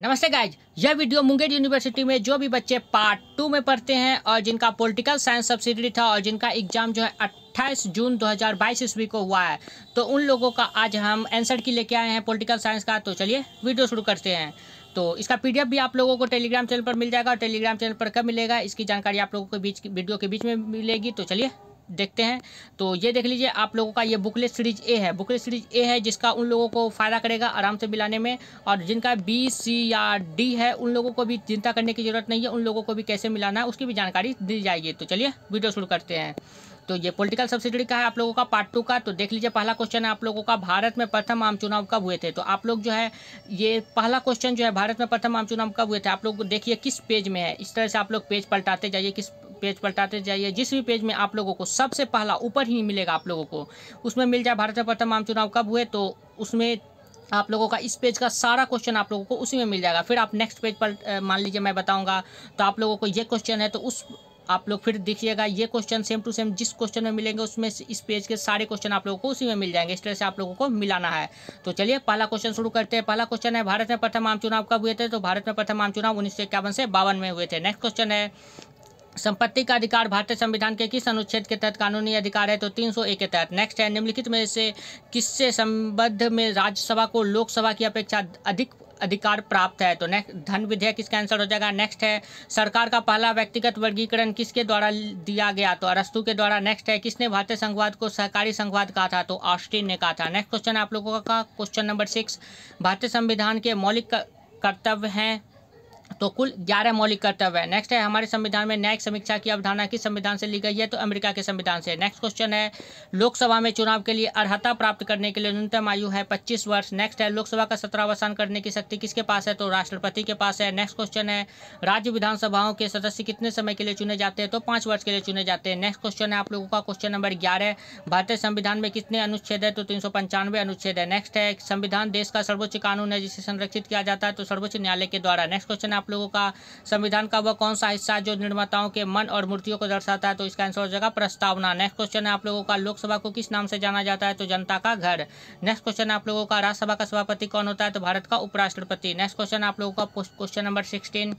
नमस्ते गाइज, यह video Munger university में जो भी बच्चे पार्ट 2 में पढ़ते हैं और जिनका पॉलिटिकल साइंस सब्सिडियरी था और जिनका एग्जाम जो है 28 जून 2022 ईस्वी को हुआ है, तो उन लोगों का आज हम आंसर की लेके आए हैं पॉलिटिकल साइंस का। तो चलिए वीडियो शुरू करते हैं। तो इसका पीडीएफ भी आप लोगों को टेलीग्राम चैनल पर मिल जाएगा और टेलीग्राम चैनल पर कब मिलेगा इसकी जानकारी आप लोगों को वीडियो के बीच में मिलेगी। तो चलिए देखते हैं। तो ये देख लीजिए, आप लोगों का ये बुकलेट सीरीज ए है। बुकलेट सीरीज ए है जिसका उन लोगों को फ़ायदा करेगा आराम से मिलाने में, और जिनका बी सी या डी है उन लोगों को भी चिंता करने की ज़रूरत नहीं है। उन लोगों को भी कैसे मिलाना है उसकी भी जानकारी दी जाएगी। तो चलिए वीडियो शुरू करते हैं। तो ये पॉलिटिकल सब्सिडियरी का है आप लोगों का पार्ट 2 का। तो देख लीजिए, पहला क्वेश्चन है आप लोगों का, भारत में प्रथम आम चुनाव कब हुए थे। तो आप लोग जो है ये पहला क्वेश्चन जो है भारत में प्रथम आम चुनाव कब हुए थे, आप लोग देखिए किस पेज में है। इस तरह से आप लोग पेज पलटाते जाइए, किस पेज पलटाते जाइए। जिस भी पेज में आप लोगों को सबसे पहला ऊपर ही मिलेगा आप लोगों को, उसमें मिल जाए भारत में प्रथम आम चुनाव कब हुए। तो उसमें आप लोगों का इस पेज का सारा क्वेश्चन आप लोगों को उसी में मिल जाएगा। फिर आप नेक्स्ट पेज पर मान लीजिए मैं बताऊंगा, तो आप लोगों को ये क्वेश्चन है तो उस आप लोग फिर देखिएगा ये क्वेश्चन सेम टू सेम जिस क्वेश्चन में मिलेंगे उसमें इस पेज के सारे क्वेश्चन आप लोगों को उसी में मिल जाएंगे। इस तरह से आप लोगों को मिलाना है। तो चलिए पहला क्वेश्चन शुरू करते हैं। पहला क्वेश्चन है, भारत में प्रथम आम चुनाव कब हुए थे। तो भारत में प्रथम आम चुनाव 1951 से 52 में हुए थे। नेक्स्ट क्वेश्चन है, संपत्ति का अधिकार भारतीय संविधान के किस अनुच्छेद के तहत कानूनी अधिकार है। तो 301 के तहत। नेक्स्ट है, निम्नलिखित में से किससे संबंध में राज्यसभा को लोकसभा की अपेक्षा अधिक अधिकार प्राप्त है। तो नेक्स्ट धन विधेयक इसका आंसर हो जाएगा। नेक्स्ट है, सरकार का पहला व्यक्तिगत वर्गीकरण किसके द्वारा दिया गया। तो अरस्तू के द्वारा। नेक्स्ट है, किसने भारतीय संघवाद को सहकारी संघवाद कहा था। तो ऑस्टिन ने कहा था। नेक्स्ट क्वेश्चन है आप लोगों का क्वेश्चन नंबर 6, भारतीय संविधान के मौलिक कर्तव्य हैं। तो कुल 11 मौलिक कर्तव्य है। नेक्स्ट है, हमारे संविधान में न्यायिक समीक्षा की अवधारणा किस संविधान से ली गई है। तो अमेरिका के संविधान से। नेक्स्ट क्वेश्चन है, लोकसभा में चुनाव के लिए अर्हता प्राप्त करने के लिए न्यूनतम आयु है 25 वर्ष। नेक्स्ट है, लोकसभा का सत्रावसान करने की शक्ति किसके पास है। तो राष्ट्रपति के पास है। नेक्स्ट क्वेश्चन है, राज्य विधानसभाओं के सदस्य कितने समय के लिए चुने जाते हैं। तो 5 वर्ष के लिए चुने जाते हैं। नेक्स्ट क्वेश्चन है आप लोगों का क्वेश्चन नंबर 11, भारतीय संविधान में कितने अनुच्छेद है। तो 395 अनुच्छेद है। नेक्स्ट है, संविधान देश का सर्वोच्च कानून है जिसे संरक्षित किया जाता है। तो सर्वोच्च न्यायालय के द्वारा। नेक्स्ट क्वेश्चन है आप लोगों का, संविधान का वह कौन सा हिस्सा है जो निर्माताओं के मन और मूर्तियों को दर्शाता है। तो इसका आंसर हो जाएगा प्रस्तावना। नेक्स्ट क्वेश्चन है आप लोगों का, लोकसभा को किस नाम से जाना जाता है। तो जनता का घर। नेक्स्ट क्वेश्चन है आप लोगों का, राज्यसभा का सभापति कौन होता है। तो भारत का उपराष्ट्रपति। नेक्स्ट क्वेश्चन है आप लोगों का क्वेश्चन नंबर 16,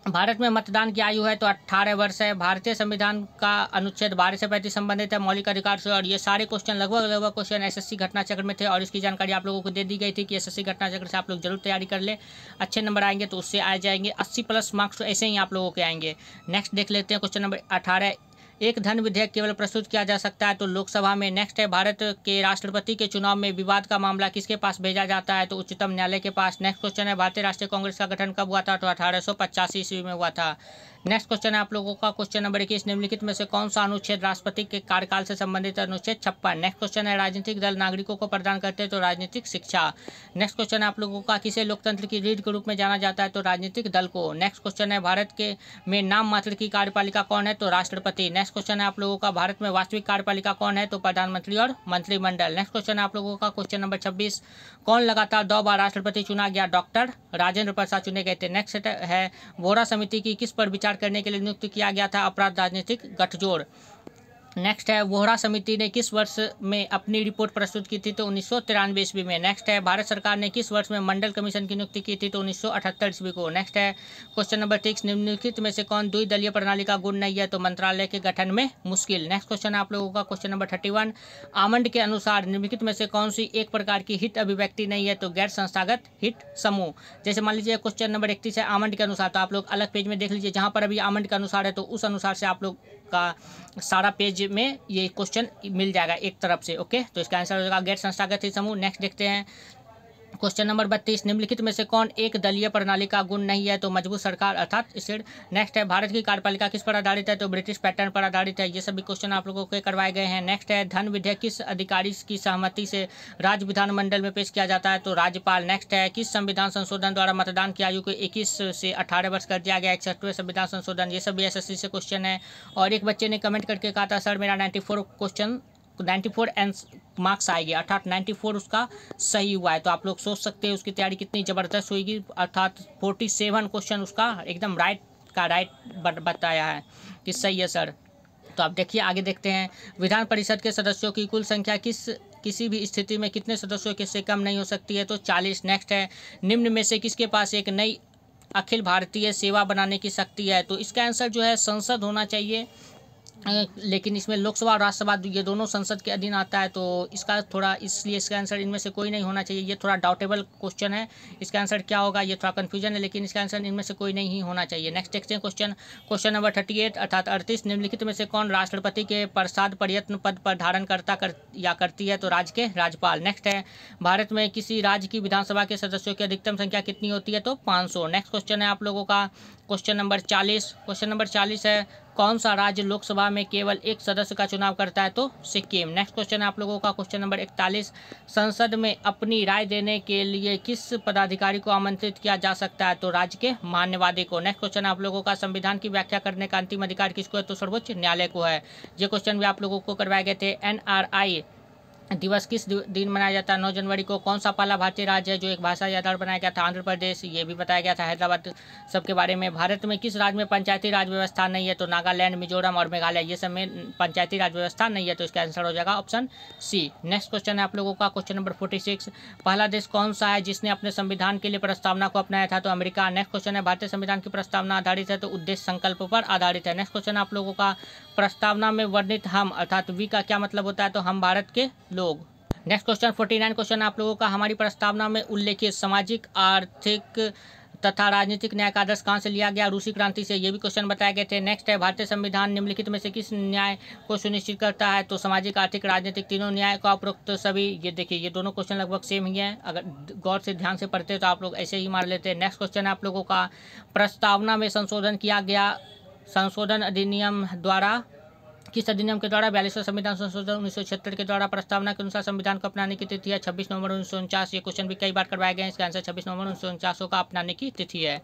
भारत में मतदान की आयु है तो 18 वर्ष है। भारतीय संविधान का अनुच्छेद 12 से 35 संबंधित है मौलिक अधिकार से। और ये सारे क्वेश्चन लगभग क्वेश्चन एसएससी घटना चक्र में थे और इसकी जानकारी आप लोगों को दे दी गई थी कि एसएससी घटना चक्र से आप लोग जरूर तैयारी कर ले। अच्छे नंबर आएंगे तो उससे आ जाएंगे 80+ मार्क्स, तो ऐसे ही आप लोगों के आएंगे। नेक्स्ट देख लेते हैं क्वेश्चन नंबर 18, एक धन विधेयक केवल प्रस्तुत किया जा सकता है तो लोकसभा में। नेक्स्ट है, भारत के राष्ट्रपति के चुनाव में विवाद का मामला किसके पास भेजा जाता है। तो उच्चतम न्यायालय के पास। नेक्स्ट क्वेश्चन है, भारतीय राष्ट्रीय कांग्रेस का गठन कब हुआ था। तो 1885 ईस्वी में हुआ था। नेक्स्ट क्वेश्चन है आप लोगों का क्वेश्चन नंबर 21, निम्नलिखित में से कौन सा अनुच्छेद राष्ट्रपति के कार्यकाल से संबंधित है। अनुच्छेद 56। नेक्स्ट क्वेश्चन है, राजनीतिक दल नागरिकों को प्रदान करते हैं तो राजनीतिक शिक्षा। नेक्स्ट क्वेश्चन है आप लोगों का, किसे लोकतंत्र की रीढ़ के रूप में जाना जाता है। तो राजनीतिक दल को। नेक्स्ट क्वेश्चन है, भारत के में नाम मात्र की कार्यपालिका कौन है। तो राष्ट्रपति। नेक्स्ट क्वेश्चन है आप लोगों का, भारत में वास्तविक कार्यपालिका कौन है। तो प्रधानमंत्री और मंत्रिमंडल। नेक्स्ट क्वेश्चन है आप लोगों का क्वेश्चन नंबर 26, कौन लगातार 2 बार राष्ट्रपति चुना गया। डॉक्टर राजेंद्र प्रसाद चुने गए थे। नेक्स्ट है, वोरा समिति की किस पर विचार करने के लिए नियुक्त किया गया था। अपराध राजनीतिक गठजोड़। नेक्स्ट है, वोहरा समिति ने किस वर्ष में अपनी रिपोर्ट प्रस्तुत की थी। तो 1993 ईस्वी में। नेक्स्ट है, भारत सरकार ने किस वर्ष में मंडल कमीशन की नियुक्ति की थी। तो 1978 ईस्वी को। नेक्स्ट है क्वेश्चन नंबर 6, निम्नलिखित में से कौन द्विदलीय प्रणाली का गुण नहीं है। तो मंत्रालय के गठन में मुश्किल। नेक्स्ट क्वेश्चन है आप लोगों का क्वेश्चन नंबर 31, आमंड के अनुसार निम्नलिखित में से कौन सी एक प्रकार की हित अभिव्यक्ति नहीं है। तो गैर संस्थागत हित समूह। जैसे मान लीजिए क्वेश्चन नंबर 31 है आमंड के अनुसार, तो आप लोग अलग पेज में देख लीजिए, जहाँ पर अभी आमंड के अनुसार है तो उस अनुसार से आप लोग का सारा पेज में ये क्वेश्चन मिल जाएगा एक तरफ से। ओके, तो इसका आंसर हो जाएगा गैर संस्थागत हित समूह। नेक्स्ट देखते हैं क्वेश्चन नंबर 32, निम्नलिखित में से कौन एक दलीय प्रणाली का गुण नहीं है। तो मजबूत सरकार अर्थात स्थिर। नेक्स्ट है, भारत की कार्यपालिका किस पर आधारित है। तो ब्रिटिश पैटर्न पर आधारित है। ये सभी क्वेश्चन आप लोगों को करवाए गए हैं। नेक्स्ट है, धन विधेयक किस अधिकारी की सहमति से राज्य विधानमंडल में पेश किया जाता है। तो राज्यपाल। नेक्स्ट है, किस संविधान संशोधन द्वारा मतदान की आयु को 21 से 18 वर्ष कर दिया गया। 61वें संविधान संशोधन। ये सभी एसएससी से क्वेश्चन है। और एक बच्चे ने कमेंट करके कहा था, सर मेरा 94 मार्क्स आएंगे, अर्थात 94 उसका सही हुआ है। तो आप लोग सोच सकते हैं उसकी तैयारी कितनी ज़बरदस्त होगी, अर्थात 47 क्वेश्चन उसका एकदम राइट बताया है कि सही है सर। तो आप देखिए आगे देखते हैं, विधान परिषद के सदस्यों की कुल संख्या किसी भी स्थिति में कितने सदस्यों के से कम नहीं हो सकती है, तो 40। नेक्स्ट है, निम्न में से किसके पास एक नई अखिल भारतीय सेवा बनाने की शक्ति है, तो इसका आंसर जो है संसद होना चाहिए। लेकिन इसमें लोकसभा और राज्यसभा ये दोनों संसद के अधीन आता है, तो इसका थोड़ा, इसलिए इसका आंसर इनमें से कोई नहीं होना चाहिए। ये थोड़ा डाउटेबल क्वेश्चन है, इसका आंसर क्या होगा ये थोड़ा कन्फ्यूजन है, लेकिन इसका आंसर इनमें से कोई नहीं होना चाहिए। नेक्स्ट देखते हैं क्वेश्चन नंबर 38 अर्थात 38, निम्नलिखित में से कौन राष्ट्रपति के प्रसाद प्रयत्न पद पर धारण करती है, तो राज्य के राज्यपाल। नेक्स्ट है, भारत में किसी राज्य की विधानसभा के सदस्यों की अधिकतम संख्या कितनी होती है, तो 500। नेक्स्ट क्वेश्चन है आप लोगों का क्वेश्चन नंबर 40 है, कौन सा राज्य लोकसभा में केवल एक सदस्य का चुनाव करता है, तो सिक्किम। नेक्स्ट क्वेश्चन है आप लोगों का क्वेश्चन नंबर 41, संसद में अपनी राय देने के लिए किस पदाधिकारी को आमंत्रित किया जा सकता है, तो राज्य के मान्यवादी को। नेक्स्ट क्वेश्चन है आप लोगों का, संविधान की व्याख्या करने का अंतिम अधिकार किसको है, तो सर्वोच्च न्यायालय को है। ये क्वेश्चन भी आप लोगों को करवाए गए थे। NRI दिवस किस दिन मनाया जाता है, 9 जनवरी को। कौन सा पहला भारतीय राज्य है जो एक भाषा आधार बनाया गया था, आंध्र प्रदेश, ये भी बताया गया था। हैदराबाद सबके बारे में। भारत में किस राज्य में पंचायती राज व्यवस्था नहीं है, तो नागालैंड, मिजोरम और मेघालय, ये सब में पंचायती राज व्यवस्था नहीं है, तो इसका आंसर हो जाएगा ऑप्शन सी। नेक्स्ट क्वेश्चन है आप लोगों का क्वेश्चन नंबर 46, पहला देश कौन सा है जिसने अपने संविधान के लिए प्रस्तावना को अपनाया था, तो अमेरिका। नेक्स्ट क्वेश्चन है, भारतीय संविधान की प्रस्तावना आधारित है, तो उद्देश्य संकल्प पर आधारित है। नेक्स्ट क्वेश्चन आप लोगों का, प्रस्तावना में वर्णित हम अर्थात वी का क्या मतलब होता है, तो हम भारत के लोग। नेक्स्ट क्वेश्चन 49 क्वेश्चन आप लोगों का, हमारी प्रस्तावना में उल्लेखित सामाजिक, आर्थिक तथा राजनीतिक न्याय का आदर्श कहाँ से लिया गया, रूसी क्रांति से, ये भी क्वेश्चन बताए गए थे। नेक्स्ट है, भारतीय संविधान निम्नलिखित में से किस न्याय को सुनिश्चित करता है, तो सामाजिक, आर्थिक, राजनीतिक, तीनों न्याय का उपरोक्त सभी। ये देखिए, ये दोनों क्वेश्चन लगभग सेम ही है, अगर गौर से ध्यान से पढ़ते तो आप लोग ऐसे ही मार लेते हैं। नेक्स्ट क्वेश्चन है आप लोगों का, प्रस्तावना में संशोधन किया गया, संशोधन अधिनियम द्वारा, किस अधिनियम के द्वारा, 42वां संविधान संशोधन 1976 के द्वारा। प्रस्तावना के अनुसार संविधान को अपनाने की तिथि है 26 नवंबर 1949। ये क्वेश्चन भी कई बार करवाए गए हैं, इसका आंसर 26 नवंबर 1949 का अपनाने की तिथि है।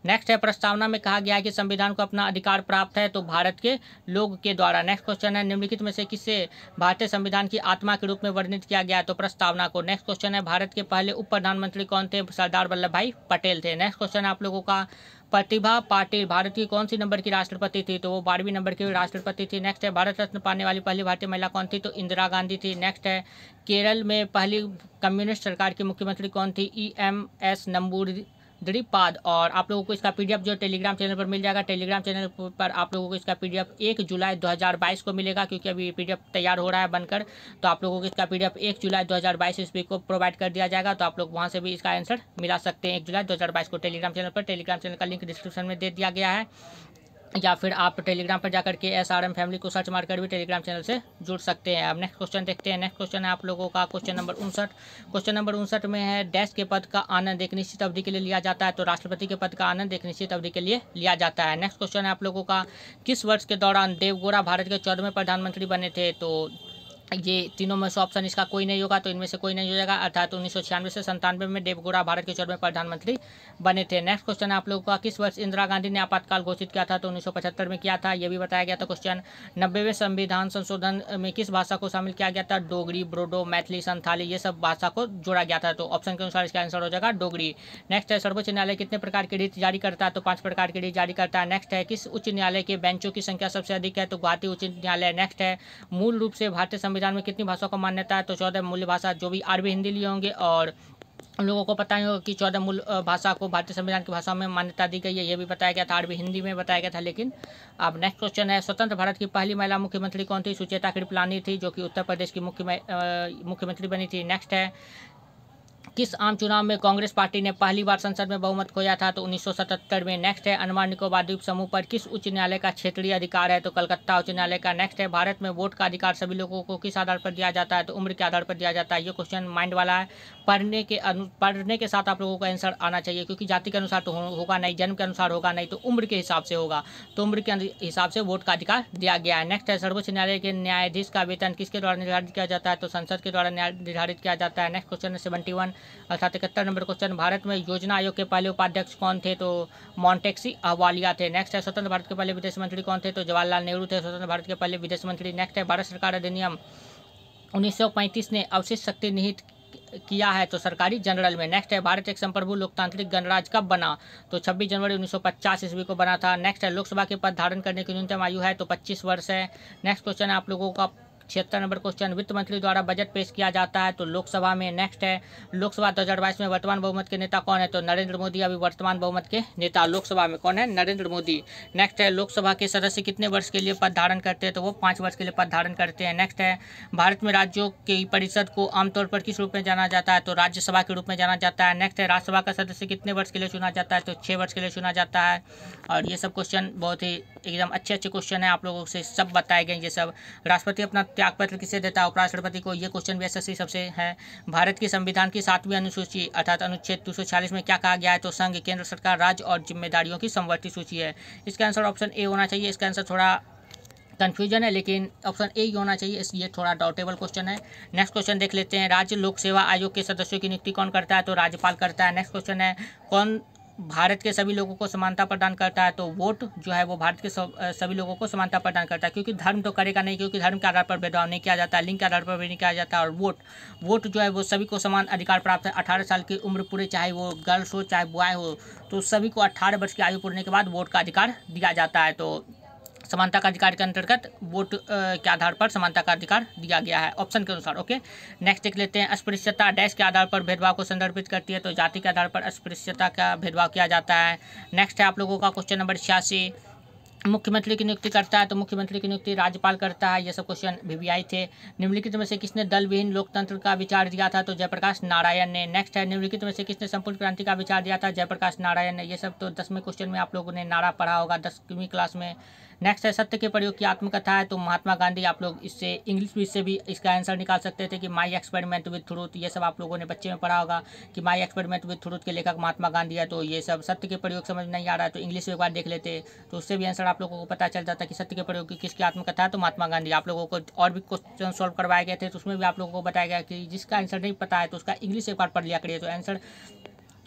नेक्स्ट है, प्रस्तावना में कहा गया है कि संविधान को अपना अधिकार प्राप्त है, तो भारत के लोग के द्वारा। नेक्स्ट क्वेश्चन है, निम्नलिखित में से किसे भारतीय संविधान की आत्मा के रूप में वर्णित किया गया, तो प्रस्तावना को। नेक्स्ट क्वेश्चन है, भारत के पहले उप प्रधानमंत्री कौन थे, सरदार वल्लभ भाई पटेल थे। नेक्स्ट क्वेश्चन है आप लोगों का, प्रतिभा पाटिल भारत की कौन सी नंबर की राष्ट्रपति थी, तो वो 12वीं नंबर की राष्ट्रपति थी। नेक्स्ट है, भारत रत्न पाने वाली पहली भारतीय महिला कौन थी, तो इंदिरा गांधी थी। नेक्स्ट है, केरल में पहली कम्युनिस्ट सरकार की मुख्यमंत्री कौन थी, EMS नंबूदिरीपाद। और आप लोगों को इसका PDF जो टेलीग्राम चैनल पर मिल जाएगा। टेलीग्राम चैनल पर आप लोगों को इसका PDF 1 जुलाई 2022 को मिलेगा, क्योंकि अभी PDF तैयार हो रहा है बनकर, तो आप लोगों को इसका PDF 1 जुलाई 2022 ईस्वी को प्रोवाइड कर दिया जाएगा, तो आप लोग वहां से भी इसका आंसर मिला सकते हैं 1 जुलाई 2022 को टेलीग्राम चैनल पर। टेलीग्राम चैनल का लिंक डिस्क्रिप्शन में दे दिया गया है, या फिर आप टेलीग्राम पर जाकर के SRM फैमिली को सर्च मारकर भी टेलीग्राम चैनल से जुड़ सकते हैं। अब नेक्स्ट क्वेश्चन देखते हैं। नेक्स्ट क्वेश्चन है आप लोगों का क्वेश्चन नंबर 59। क्वेश्चन नंबर 59 में है, डैश के पद का आनंद एक निश्चित अवधि के लिए लिया जाता है, तो राष्ट्रपति के पद का आनंद एक निश्चित अवधि के लिए लिया जाता है। नेक्स्ट क्वेश्चन है आप लोगों का, किस वर्ष के दौरान देवगौड़ा भारत के 14वें प्रधानमंत्री बने थे, तो ये तीनों में से ऑप्शन इसका कोई नहीं होगा, तो इनमें से कोई नहीं हो जाएगा, अर्थात 1996 से 97 में देवगौड़ा भारत के 14वें प्रधानमंत्री बने थे। नेक्स्ट क्वेश्चन है आप लोगों का, किस वर्ष इंदिरा गांधी ने आपातकाल घोषित किया था, तो 1975 में किया था, ये भी बताया गया था क्वेश्चन। 90वें संविधान संशोधन में किस भाषा को शामिल किया गया था, डोगरी, ब्रोडो, मैथिली, संथाली, ये सब भाषा को जोड़ा गया था, तो ऑप्शन के अनुसार इसका आंसर हो जाएगा डोगरी। नेक्स्ट है, सर्वोच्च न्यायालय कितने प्रकार की रीत जारी करता है, तो 5 प्रकार की रीत जारी करता है। नेक्स्ट है, किस उच्च न्यायालय के बेंचों की संख्या सबसे अधिक है, तो गुवाहाटी उच्च न्यायालय। नेक्स्ट है, मूल रूप से भारतीय संविधान में कितनी भाषा मान्यता है, तो 14 मूल भाषा, जो भी अरबी हिंदी लिए होंगे, और उन लोगों को पता ही होगा कि 14 मूल भाषा को भारतीय संविधान की भाषाओं में मान्यता दी गई है, ये भी बताया गया था, अरबी हिंदी में बताया गया था। लेकिन अब नेक्स्ट क्वेश्चन है, स्वतंत्र भारत की पहली महिला मुख्यमंत्री कौन थी, सुचेता कृपलानी थी, जो कि उत्तर प्रदेश की मुख्यमंत्री बनी थी। नेक्स्ट है, किस आम चुनाव में कांग्रेस पार्टी ने पहली बार संसद में बहुमत खोया था, तो 1977 में। नेक्स्ट है, अंडमान निकोबार द्वीप समूह पर किस उच्च न्यायालय का क्षेत्रीय अधिकार है, तो कलकत्ता उच्च न्यायालय का। नेक्स्ट है, भारत में वोट का अधिकार सभी लोगों को किस आधार पर दिया जाता है, तो उम्र के आधार पर दिया जाता है। ये क्वेश्चन माइंड वाला है, पढ़ने के साथ आप लोगों का आंसर आना चाहिए, क्योंकि जाति के अनुसार तो होगा नहीं, जन्म के अनुसार होगा नहीं, तो उम्र के हिसाब से होगा, तो उम्र के हिसाब से वोट का अधिकार दिया गया है। नेक्स्ट है, सर्वोच्च न्यायालय के न्यायाधीश का वेतन किसके द्वारा निर्धारित किया जाता है, तो संसद के द्वारा निर्धारित किया जाता है। नेक्स्ट क्वेश्चन है 71 अर्थात 71 नंबर क्वेश्चन, भारत में योजना आयोग के पहले उपाध्यक्ष कौन थे, तो मोंटेक्सी अहवालिया थे। नेक्स्ट है, स्वतंत्र भारत के पहले विदेश मंत्री कौन थे, तो जवाहरलाल नेहरू थे स्वतंत्र भारत के पहले विदेश मंत्री। नेक्स्ट है, भारत सरकार अधिनियम 1935 ने अवशिष्ट शक्ति निहित किया है, तो सरकारी जनरल में। नेक्स्ट है, भारत एक संप्रभु लोकतांत्रिक गणराज्य कब बना, तो 26 जनवरी 1950 ईस्वी को बना था। नेक्स्ट है, लोकसभा के पद धारण करने की न्यूनतम आयु है, तो 25 वर्ष है। नेक्स्ट क्वेश्चन है आप लोगों का 76 नंबर क्वेश्चन, वित्त मंत्री द्वारा बजट पेश किया जाता है तो लोकसभा में। नेक्स्ट है, लोकसभा 2022 में वर्तमान बहुमत के नेता कौन है, तो नरेंद्र मोदी अभी वर्तमान बहुमत के नेता लोकसभा में कौन है, नरेंद्र मोदी। नेक्स्ट है, लोकसभा के सदस्य कितने वर्ष के लिए पद धारण करते हैं, तो वो 5 वर्ष के लिए पद धारण करते हैं। नेक्स्ट है, भारत में राज्यों की परिषद को आमतौर पर किस रूप में जाना जाता है, तो राज्यसभा के रूप में जाना जाता है। नेक्स्ट है, राज्यसभा का सदस्य कितने वर्ष के लिए चुना जाता है, तो 6 वर्ष के लिए चुना जाता है। और ये सब क्वेश्चन बहुत ही एकदम अच्छे क्वेश्चन है, आप लोगों से सब बताए गए ये सब। राष्ट्रपति अपना त्यागपत्र किसे देता है, उपराष्ट्रपति को, ये क्वेश्चन भी एसएससी सबसे है। भारत के संविधान की 7वीं अनुसूची अर्थात अनुच्छेद 246 में क्या कहा गया है, तो संघ, केंद्र सरकार, राज्य और जिम्मेदारियों की समवर्ती सूची है। इसका आंसर ऑप्शन ए होना चाहिए। इसका आंसर थोड़ा कन्फ्यूजन है लेकिन ऑप्शन ए ही होना चाहिए, ये थोड़ा डाउटेबल क्वेश्चन है। नेक्स्ट क्वेश्चन देख लेते हैं, राज्य लोक सेवा आयोग के सदस्यों की नियुक्ति कौन करता है, तो राज्यपाल करता है। नेक्स्ट क्वेश्चन है, कौन भारत के सभी लोगों को समानता प्रदान करता है, तो वोट जो है वो भारत के सभी लोगों को समानता प्रदान करता है, क्योंकि धर्म तो करेगा नहीं, क्योंकि धर्म के आधार पर भेदभाव नहीं किया जाता है, लिंग के आधार पर भी नहीं किया जाता है। और वोट जो है वो सभी को समान अधिकार प्राप्त है। 18 साल की उम्र पूरे, चाहे वो गर्ल्स हो चाहे बॉय हो, तो सभी को 18 वर्ष की आयु पूरने के बाद वोट का अधिकार दिया जाता है। तो समानता का अधिकार के अंतर्गत वोट के आधार पर समानता का अधिकार दिया गया है ऑप्शन के अनुसार। ओके, नेक्स्ट देख लेते हैं, अस्पृश्यता डैश के आधार पर भेदभाव को संदर्भित करती है, तो जाति के आधार पर अस्पृश्यता का भेदभाव किया जाता है। नेक्स्ट है आप लोगों का क्वेश्चन नंबर 86, मुख्यमंत्री की नियुक्ति करता है, तो मुख्यमंत्री की नियुक्ति राज्यपाल करता है। ये सब क्वेश्चन VVI थे। निम्नलिखित में से किसने दल विहीन लोकतंत्र का विचार दिया था, तो जयप्रकाश नारायण ने। नेक्स्ट है, निम्नलिखित में से किसने संपूर्ण क्रांति का विचार दिया था, जयप्रकाश नारायण ने। ये सब तो 10वें क्वेश्चन में आप लोगों ने नारा पढ़ा होगा 10वीं क्लास में। नेक्स्ट है, सत्य के प्रयोग की आत्मकथा है, तो महात्मा गांधी। आप लोग इससे इंग्लिश भी इससे भी इसका आंसर निकाल सकते थे कि माई एक्सपेरिमेंट विद ट्रूथ। ये सब आप लोगों ने बच्चे में पढ़ा होगा कि माई एक्सपेरिमेंट विद ट्रूथ के लेखक महात्मा गांधी है। तो ये सब सत्य के प्रयोग समझ नहीं आ रहा है तो इंग्लिश में एक बार देख लेते, तो उससे भी आंसर आप लोगों को पता चल जाता कि सत्य के प्रयोग की किसकी आत्मकथा है, तो महात्मा गांधी। आप लोगों को और भी क्वेश्चन सॉल्व करवाए गए थे तो उसमें भी आप लोगों को बताया गया कि जिसका आंसर नहीं पता है तो उसका इंग्लिश एक बार पढ़ लिया करिए, तो आंसर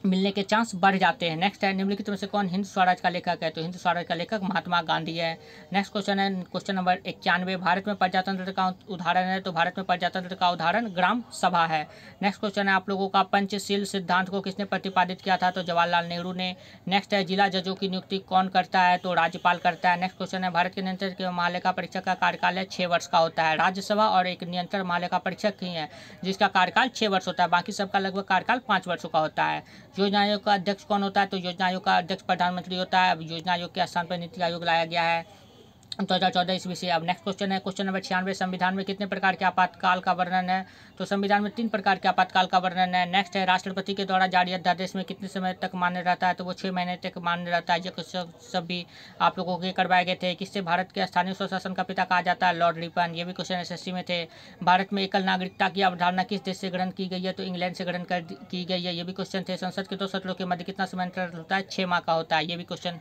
मिलने के चांस बढ़ जाते हैं। नेक्स्ट है, निम्नलिखित में से कौन हिंद स्वराज का लेखक है, तो हिंद स्वराज का लेखक महात्मा गांधी है। नेक्स्ट क्वेश्चन है क्वेश्चन नंबर 91, भारत में प्रजातंत्र का उदाहरण है, तो भारत में प्रजातंत्र का उदाहरण ग्राम सभा है। नेक्स्ट क्वेश्चन है आप लोगों का, पंचशील सिद्धांत को किसने प्रतिपादित किया था, तो जवाहरलाल नेहरू ने। नेक्स्ट है, जिला जजों की नियुक्ति कौन करता है, तो राज्यपाल करता है। नेक्स्ट क्वेश्चन है, भारत के नियंत्रक महालेखा परीक्षक का कार्यकाल 6 वर्ष का होता है। राज्यसभा और एक नियंत्रक महालेखा परीक्षक ही है जिसका कार्यकाल 6 वर्ष होता है, बाकी सबका लगभग कार्यकाल 5 वर्षों का होता है। योजना आयोग का अध्यक्ष कौन होता है, तो योजना आयोग का अध्यक्ष प्रधानमंत्री होता है। अब योजना आयोग के स्थान पर नीति आयोग लाया गया है 2014 ईस्वी से। अब नेक्स्ट क्वेश्चन है क्वेश्चन नंबर 96, संविधान में कितने प्रकार के आपातकाल का वर्णन है, तो संविधान में 3 प्रकार के आपातकाल का वर्णन है। नेक्स्ट है, राष्ट्रपति के द्वारा जारी अध्यादेश में कितने समय तक मान्य रहता है, तो वो 6 महीने तक मान्य रहता है। ये क्वेश्चन सब भी आप लोगों के करवाए गए थे। किससे भारत के स्थानीय स्वशासन का पिता कहा जाता है, लॉर्ड रिपन। ये भी क्वेश्चन एसएससी में थे। भारत में एकल नागरिकता की अवधारणा किस देश से ग्रहण की गई है, तो इंग्लैंड से ग्रहण की गई है। ये भी क्वेश्चन थे। संसद के 2 सत्रों के मध्य कितना समय अंतर होता है, 6 माह का होता है। ये भी क्वेश्चन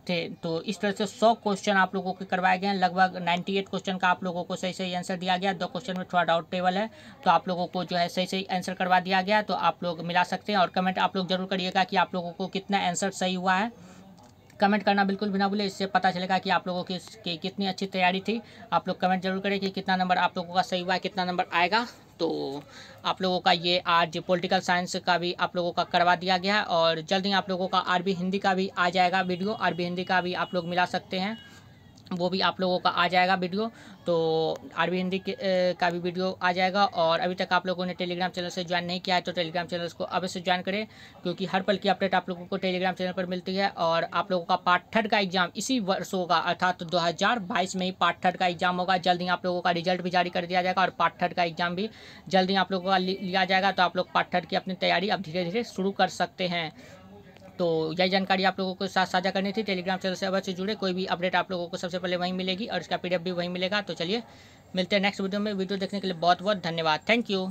थे। तो इस तरह से 100 क्वेश्चन आप लोगों के करवाए गए हैं। लगभग 98 क्वेश्चन का आप लोगों को सही सही आंसर दिया गया। 2 क्वेश्चन में थोड़ा डाउटेबल है तो आप लोगों को जो है सही सही आंसर करवा दिया गया, तो आप लोग मिला सकते हैं। और कमेंट आप लोग जरूर करिएगा कि आप लोगों को कितना आंसर सही हुआ है। कमेंट करना बिल्कुल भी ना भूले, इससे पता चलेगा कि आप लोगों की कितनी अच्छी तैयारी थी। आप लोग कमेंट जरूर करें कि कितना नंबर आप लोगों का सही हुआ है, कितना नंबर आएगा। तो आप लोगों का ये आज पॉलिटिकल साइंस का भी आप लोगों का करवा दिया गया है और जल्द ही आप लोगों का आरबी हिंदी का भी आ जाएगा वीडियो। आरबी हिंदी का भी आप लोग मिला सकते हैं, वो भी आप लोगों का आ जाएगा वीडियो। तो आरबी हिंदी का भी वीडियो आ जाएगा। और अभी तक आप लोगों ने टेलीग्राम चैनल से ज्वाइन नहीं किया है तो टेलीग्राम चैनल को अवश्य ज्वाइन करें, क्योंकि हर पल की अपडेट आप लोगों को टेलीग्राम चैनल पर मिलती है। और आप लोगों का पार्ट 3 का एग्जाम इसी वर्ष होगा, अर्थात 2022 में ही पार्ट 3 का एग्जाम होगा। जल्द ही आप लोगों का रिजल्ट भी जारी कर दिया जाएगा और पार्ट 3 का एग्जाम भी जल्द ही आप लोगों का लिया जाएगा। तो आप लोग पार्ट 3 की अपनी तैयारी अब धीरे धीरे शुरू कर सकते हैं। तो यही जानकारी आप लोगों को साथ साझा करनी थी। टेलीग्राम चैनल से अवश्य जुड़े, कोई भी अपडेट आप लोगों को सबसे पहले वहीं मिलेगी और इसका PDF भी वहीं मिलेगा। तो चलिए मिलते हैं नेक्स्ट वीडियो में। वीडियो देखने के लिए बहुत बहुत धन्यवाद। Thank you.